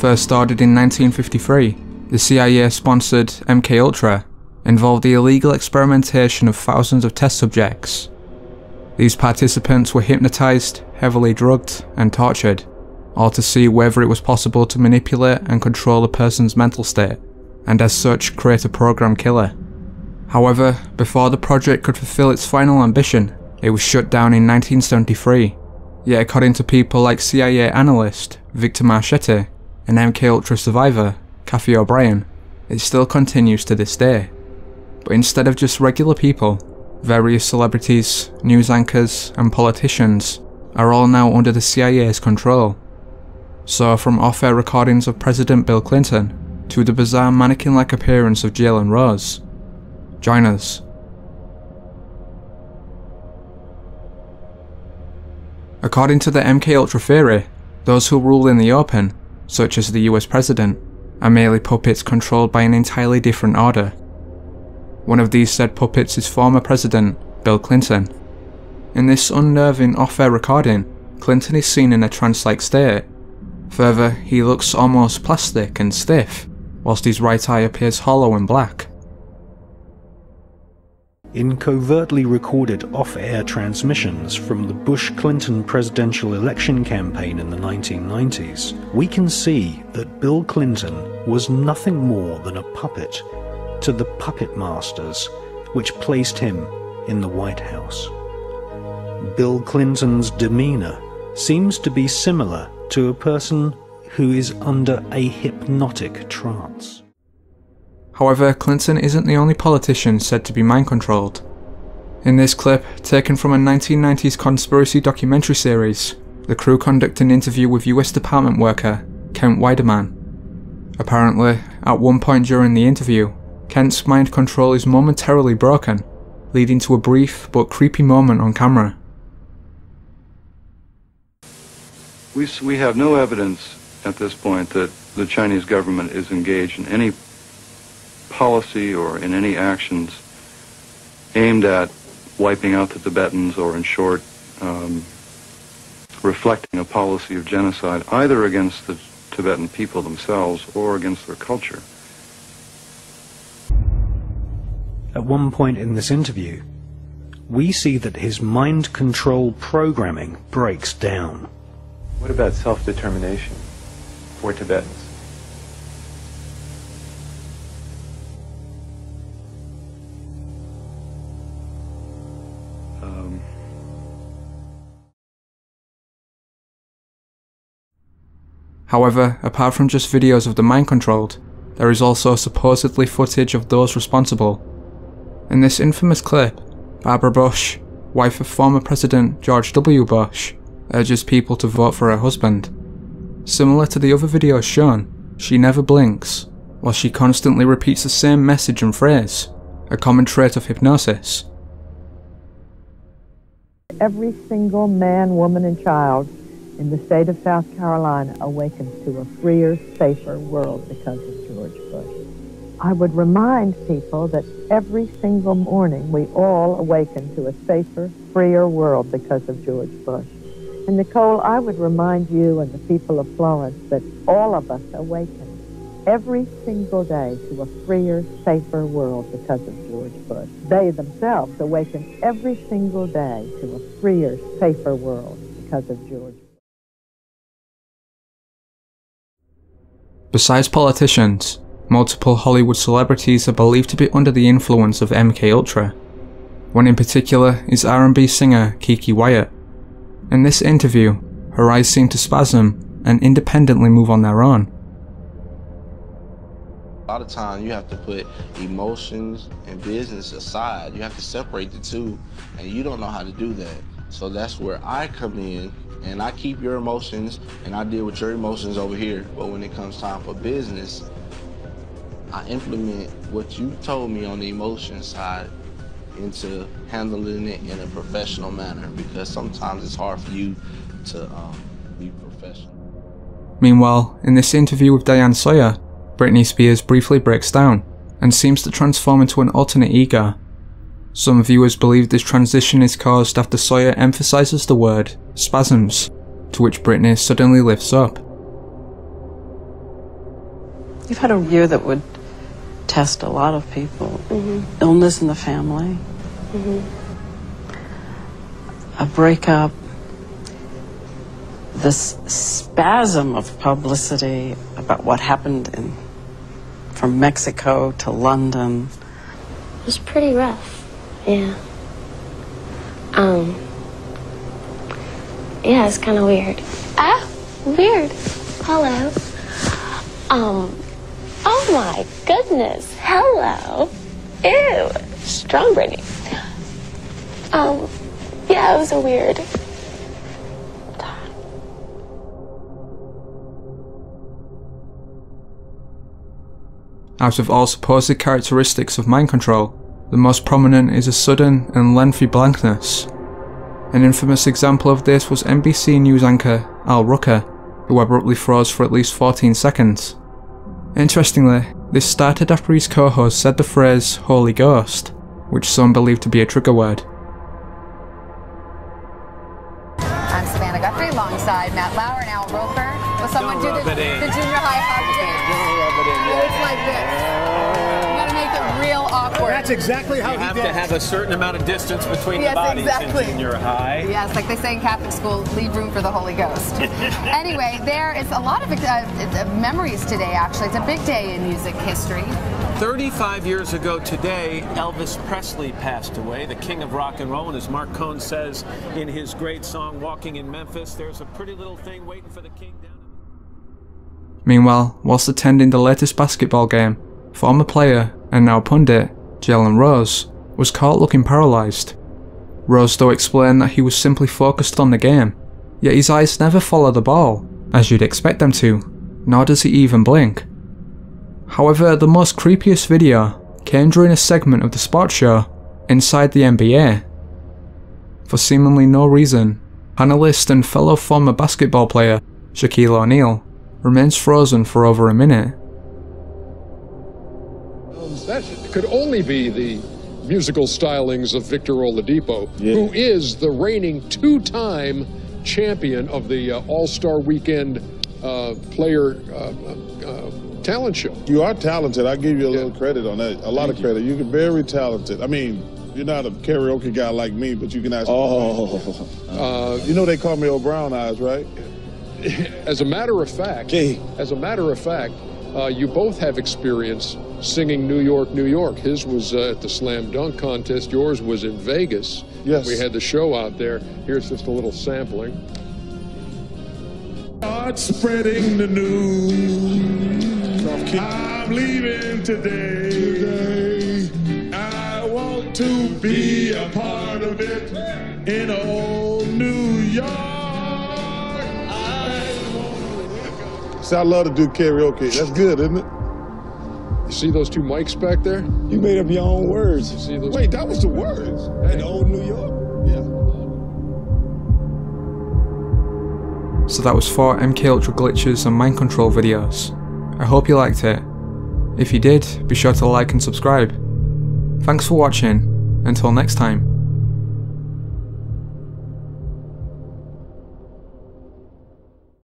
first started in 1953, the CIA-sponsored MKUltra involved the illegal experimentation of thousands of test subjects. These participants were hypnotized, heavily drugged, and tortured, all to see whether it was possible to manipulate and control a person's mental state, and as such create a program killer. However, before the project could fulfill its final ambition, it was shut down in 1973. Yet according to people like CIA analyst Victor Marchetti and MKUltra survivor Kathy O'Brien, it still continues to this day. But instead of just regular people, various celebrities, news anchors, and politicians are all now under the CIA's control. So from off-air recordings of President Bill Clinton to the bizarre mannequin-like appearance of Jalen Rose. Join us. According to the MKUltra theory, those who rule in the open, such as the US President, are merely puppets controlled by an entirely different order. One of these said puppets is former President Bill Clinton. In this unnerving off-air recording, Clinton is seen in a trance-like state. Further, he looks almost plastic and stiff, whilst his right eye appears hollow and black. In covertly recorded off-air transmissions from the Bush-Clinton presidential election campaign in the 1990s, we can see that Bill Clinton was nothing more than a puppet to the puppet masters which placed him in the White House. Bill Clinton's demeanor seems to be similar to a person who is under a hypnotic trance. However, Clinton isn't the only politician said to be mind-controlled. In this clip, taken from a 1990s conspiracy documentary series, the crew conduct an interview with US Department worker Kent Weideman. Apparently, at one point during the interview, Kent's mind control is momentarily broken, leading to a brief but creepy moment on camera. We have no evidence at this point that the Chinese government is engaged in any policy or in any actions aimed at wiping out the Tibetans, or in short, reflecting a policy of genocide either against the Tibetan people themselves or against their culture. At one point in this interview, we see that his mind control programming breaks down. What about self-determination for Tibetans? However, apart from just videos of the mind-controlled, there is also supposedly footage of those responsible. In this infamous clip, Barbara Bush, wife of former President George W. Bush, urges people to vote for her husband. Similar to the other videos shown, she never blinks, while she constantly repeats the same message and phrase, a common trait of hypnosis. Every single man, woman, and child in the state of South Carolina awakens to a freer, safer world because of George Bush. I would remind people that every single morning we all awaken to a safer, freer world because of George Bush. And Nicole, I would remind you and the people of Florence that all of us awaken every single day to a freer, safer world because of George Bush. They themselves awaken every single day to a freer, safer world because of George Bush. Besides politicians, multiple Hollywood celebrities are believed to be under the influence of MKUltra. One in particular is R&B singer Keke Wyatt. In this interview, her eyes seem to spasm and independently move on their own. A lot of times you have to put emotions and business aside. You have to separate the two, and you don't know how to do that. So that's where I come in, and I keep your emotions and I deal with your emotions over here. But when it comes time for business, I implement what you told me on the emotion side into handling it in a professional manner, because sometimes it's hard for you to be professional. Meanwhile, in this interview with Diane Sawyer, Britney Spears briefly breaks down and seems to transform into an alternate ego. Some viewers believe this transition is caused after Sawyer emphasizes the word spasms, to which Britney suddenly lifts up. We've had a year that would test a lot of people. Illness in the family, a breakup, this spasm of publicity about what happened from Mexico to London. It was pretty rough, yeah. Yeah, it's kind of weird. Ah, weird. Hello. Oh my goodness. Hello. Ew. Strong Britney. Yeah, it was a weird time. Out of all supposed characteristics of mind control, the most prominent is a sudden and lengthy blankness. An infamous example of this was NBC News anchor Roker, who abruptly froze for at least 14 seconds. Interestingly, this started after his co-host said the phrase "Holy Ghost," which some believe to be a trigger word. I'm Savannah Guthrie alongside Matt Lauer and Al Roker. Will someone do the junior high hug dance? It's like this. You gotta make it real awkward. That's exactly how you have to have a certain amount of distance between the bodies in junior high. Yes, like they say in Catholic school, leave room for the Holy Ghost. Anyway, there is a lot of memories today, actually. It's a big day in music history. 35 years ago today, Elvis Presley passed away, the king of rock and roll, and as Mark Cohn says in his great song, Walking in Memphis, there's a pretty little thing waiting for the king down. Meanwhile, whilst attending the latest basketball game, former player and now pundit Jalen Rose was caught looking paralysed. Rose though explained that he was simply focused on the game, yet his eyes never follow the ball, as you'd expect them to, nor does he even blink. However, the most creepiest video came during a segment of the sports show inside the NBA. For seemingly no reason, panellist and fellow former basketball player Shaquille O'Neal remains frozen for over a minute. That could only be the musical stylings of Victor Oladipo, who is the reigning two-time champion of the All-Star Weekend player talent show. You are talented. I give you a little credit on that. A lot of credit. You're very talented. I mean, you're not a karaoke guy like me, but you can ask. You know they call me Old Brown Eyes, right? As a matter of fact, you both have experience singing New York, New York. His was at the Slam Dunk Contest. Yours was in Vegas. Yes. We had the show out there. Here's just a little sampling. Start spreading the news. I'm leaving today. I want to be a part of it in old New York. See, I love to do karaoke. That's good, isn't it? You see those two mics back there? You made up your own words. You see those? Wait, that was the words. In old New York? Yeah. So that was 4 MK Ultra glitches and mind control videos. I hope you liked it. If you did, be sure to like and subscribe. Thanks for watching. Until next time.